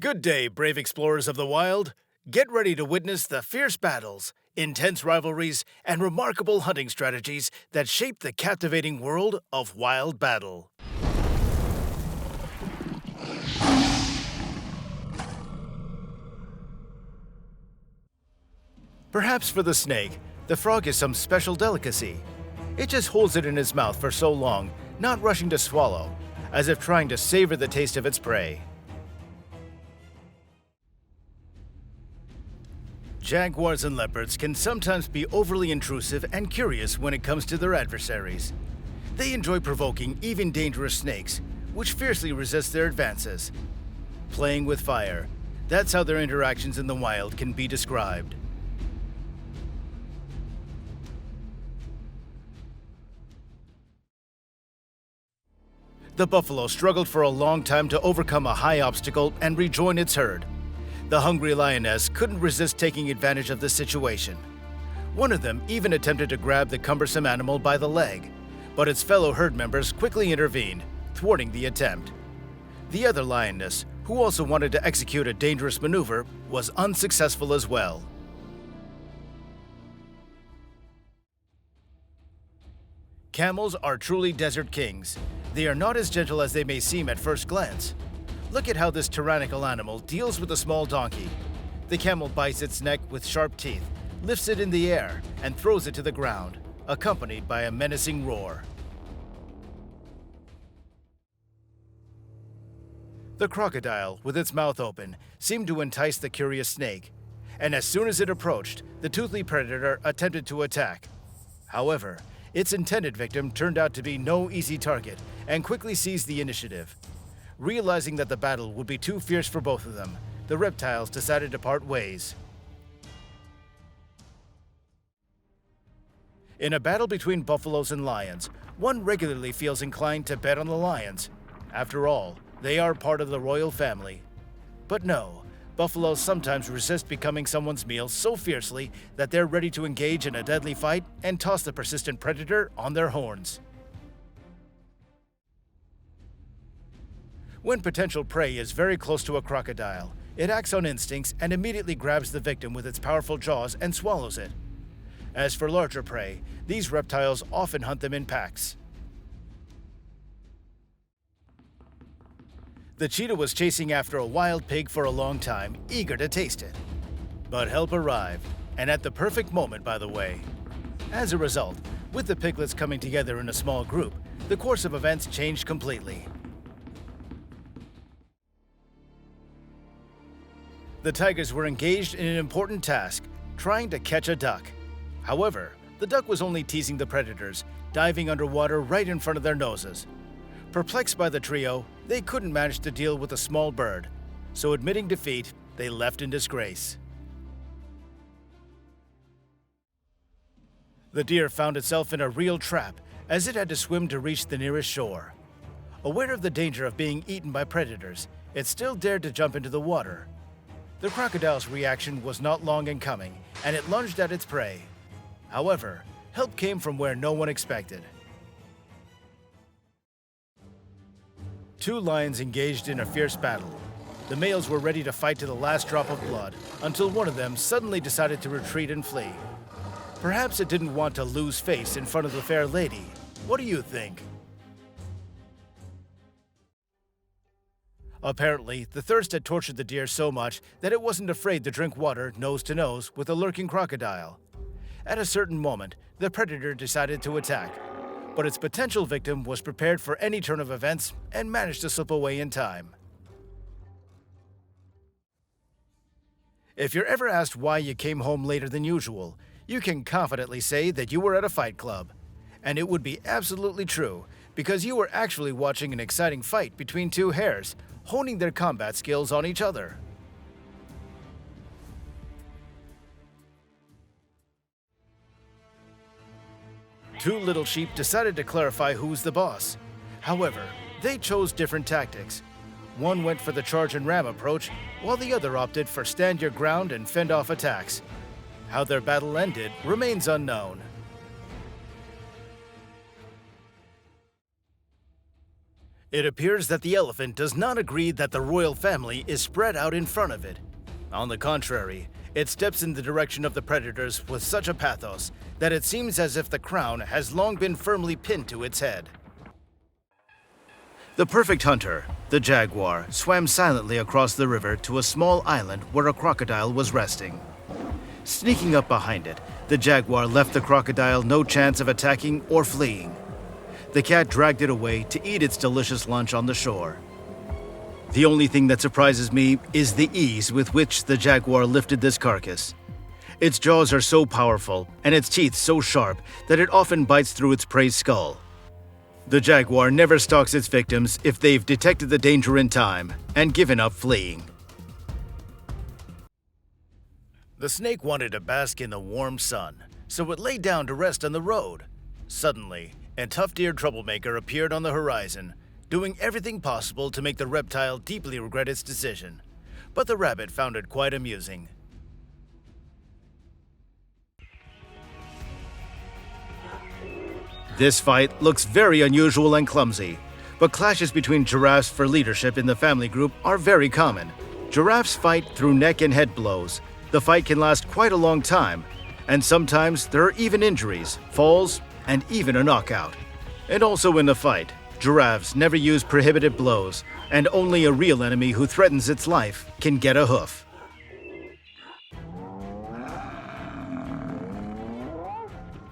Good day, brave explorers of the wild. Get ready to witness the fierce battles, intense rivalries, and remarkable hunting strategies that shape the captivating world of wild battle. Perhaps for the snake, the frog is some special delicacy. It just holds it in its mouth for so long, not rushing to swallow, as if trying to savor the taste of its prey. Jaguars and leopards can sometimes be overly intrusive and curious when it comes to their adversaries. They enjoy provoking even dangerous snakes, which fiercely resist their advances. Playing with fire, that's how their interactions in the wild can be described. The buffalo struggled for a long time to overcome a high obstacle and rejoin its herd. The hungry lioness couldn't resist taking advantage of the situation. One of them even attempted to grab the cumbersome animal by the leg, but its fellow herd members quickly intervened, thwarting the attempt. The other lioness, who also wanted to execute a dangerous maneuver, was unsuccessful as well. Camels are truly desert kings. They are not as gentle as they may seem at first glance. Look at how this tyrannical animal deals with a small donkey. The camel bites its neck with sharp teeth, lifts it in the air, and throws it to the ground, accompanied by a menacing roar. The crocodile, with its mouth open, seemed to entice the curious snake, and as soon as it approached, the toothy predator attempted to attack. However, its intended victim turned out to be no easy target and quickly seized the initiative. Realizing that the battle would be too fierce for both of them, the reptiles decided to part ways. In a battle between buffaloes and lions, one regularly feels inclined to bet on the lions. After all, they are part of the royal family. But no, buffaloes sometimes resist becoming someone's meal so fiercely that they're ready to engage in a deadly fight and toss the persistent predator on their horns. When potential prey is very close to a crocodile, it acts on instincts and immediately grabs the victim with its powerful jaws and swallows it. As for larger prey, these reptiles often hunt them in packs. The cheetah was chasing after a wild pig for a long time, eager to taste it. But help arrived, and at the perfect moment, by the way. As a result, with the piglets coming together in a small group, the course of events changed completely. The tigers were engaged in an important task, trying to catch a duck. However, the duck was only teasing the predators, diving underwater right in front of their noses. Perplexed by the trio, they couldn't manage to deal with a small bird, so admitting defeat, they left in disgrace. The deer found itself in a real trap, as it had to swim to reach the nearest shore. Aware of the danger of being eaten by predators, it still dared to jump into the water. The crocodile's reaction was not long in coming, and it lunged at its prey. However, help came from where no one expected. Two lions engaged in a fierce battle. The males were ready to fight to the last drop of blood, until one of them suddenly decided to retreat and flee. Perhaps it didn't want to lose face in front of the fair lady. What do you think? Apparently, the thirst had tortured the deer so much that it wasn't afraid to drink water nose to nose with a lurking crocodile. At a certain moment, the predator decided to attack, but its potential victim was prepared for any turn of events and managed to slip away in time. If you're ever asked why you came home later than usual, you can confidently say that you were at a fight club. And it would be absolutely true, because you were actually watching an exciting fight between two hares, honing their combat skills on each other. Two little sheep decided to clarify who's the boss. However, they chose different tactics. One went for the charge and ram approach, while the other opted for stand your ground and fend off attacks. How their battle ended remains unknown. It appears that the elephant does not agree that the royal family is spread out in front of it. On the contrary, it steps in the direction of the predators with such a pathos that it seems as if the crown has long been firmly pinned to its head. The perfect hunter, the jaguar, swam silently across the river to a small island where a crocodile was resting. Sneaking up behind it, the jaguar left the crocodile no chance of attacking or fleeing. The cat dragged it away to eat its delicious lunch on the shore. The only thing that surprises me is the ease with which the jaguar lifted this carcass. Its jaws are so powerful and its teeth so sharp that it often bites through its prey's skull. The jaguar never stalks its victims if they've detected the danger in time and given up fleeing. The snake wanted to bask in the warm sun, so it lay down to rest on the road. Suddenly, a tough-eared troublemaker appeared on the horizon, doing everything possible to make the reptile deeply regret its decision. But the rabbit found it quite amusing. This fight looks very unusual and clumsy, but clashes between giraffes for leadership in the family group are very common. Giraffes fight through neck and head blows. The fight can last quite a long time, and sometimes there are even injuries, falls, and even a knockout. And also in the fight, giraffes never use prohibited blows, and only a real enemy who threatens its life can get a hoof.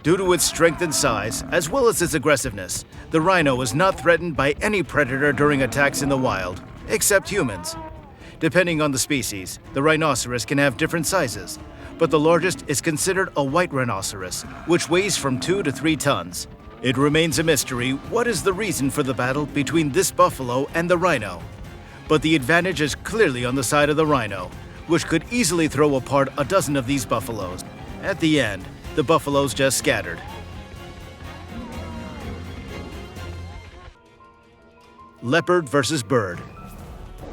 Due to its strength and size, as well as its aggressiveness, the rhino is not threatened by any predator during attacks in the wild, except humans. Depending on the species, the rhinoceros can have different sizes, but the largest is considered a white rhinoceros, which weighs from 2 to 3 tons. It remains a mystery what is the reason for the battle between this buffalo and the rhino. But the advantage is clearly on the side of the rhino, which could easily throw apart a dozen of these buffaloes. At the end, the buffaloes just scattered. Leopard versus bird.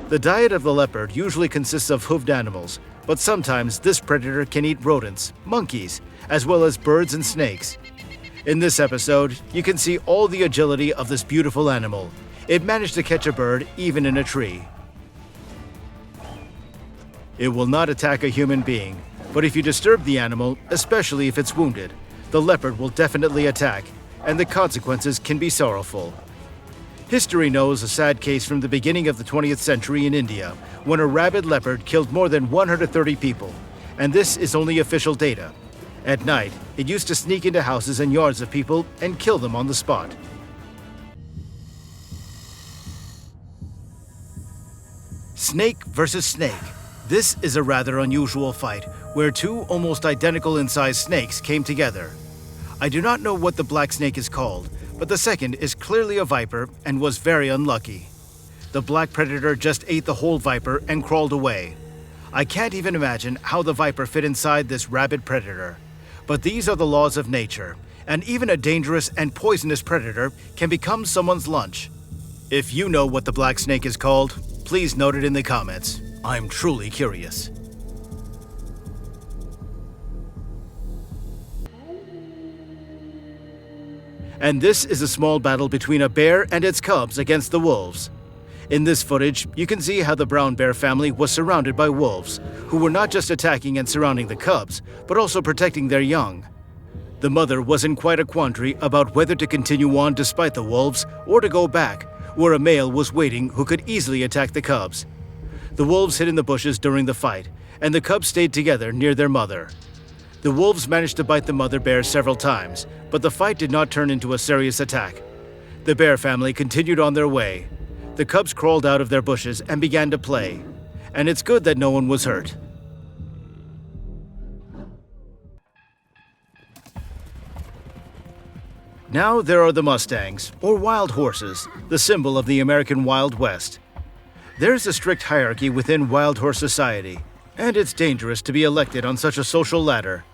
The diet of the leopard usually consists of hoofed animals, but sometimes this predator can eat rodents, monkeys, as well as birds and snakes. In this episode, you can see all the agility of this beautiful animal. It managed to catch a bird even in a tree. It will not attack a human being, but if you disturb the animal, especially if it's wounded, the leopard will definitely attack, and the consequences can be sorrowful. History knows a sad case from the beginning of the 20th century in India, when a rabid leopard killed more than 130 people, and this is only official data. At night, it used to sneak into houses and yards of people and kill them on the spot. Snake versus snake. This is a rather unusual fight, where two almost identical in size snakes came together. I do not know what the black snake is called, but the second is clearly a viper and was very unlucky. The black predator just ate the whole viper and crawled away. I can't even imagine how the viper fit inside this rabid predator. But these are the laws of nature, and even a dangerous and poisonous predator can become someone's lunch. If you know what the black snake is called, please note it in the comments. I'm truly curious. And this is a small battle between a bear and its cubs against the wolves. In this footage, you can see how the brown bear family was surrounded by wolves, who were not just attacking and surrounding the cubs, but also protecting their young. The mother was in quite a quandary about whether to continue on despite the wolves or to go back, where a male was waiting who could easily attack the cubs. The wolves hid in the bushes during the fight, and the cubs stayed together near their mother. The wolves managed to bite the mother bear several times, but the fight did not turn into a serious attack. The bear family continued on their way. The cubs crawled out of their bushes and began to play, and it's good that no one was hurt. Now there are the Mustangs, or wild horses, the symbol of the American Wild West. There's a strict hierarchy within wild horse society, and it's dangerous to be elected on such a social ladder.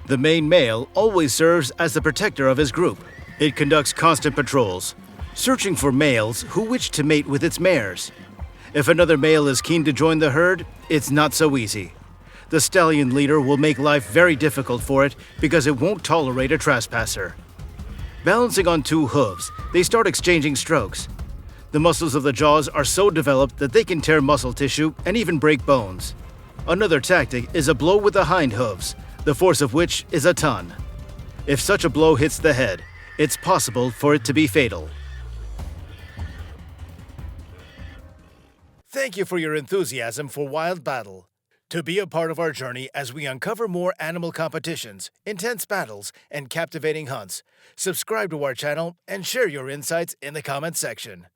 The main male always serves as the protector of his group. It conducts constant patrols, searching for males who wish to mate with its mares. If another male is keen to join the herd, it's not so easy. The stallion leader will make life very difficult for it because it won't tolerate a trespasser. Balancing on two hooves, they start exchanging strokes. The muscles of the jaws are so developed that they can tear muscle tissue and even break bones. Another tactic is a blow with the hind hooves, the force of which is a ton. If such a blow hits the head, it's possible for it to be fatal. Thank you for your enthusiasm for Wild Battle. To be a part of our journey as we uncover more animal competitions, intense battles, and captivating hunts, subscribe to our channel and share your insights in the comments section.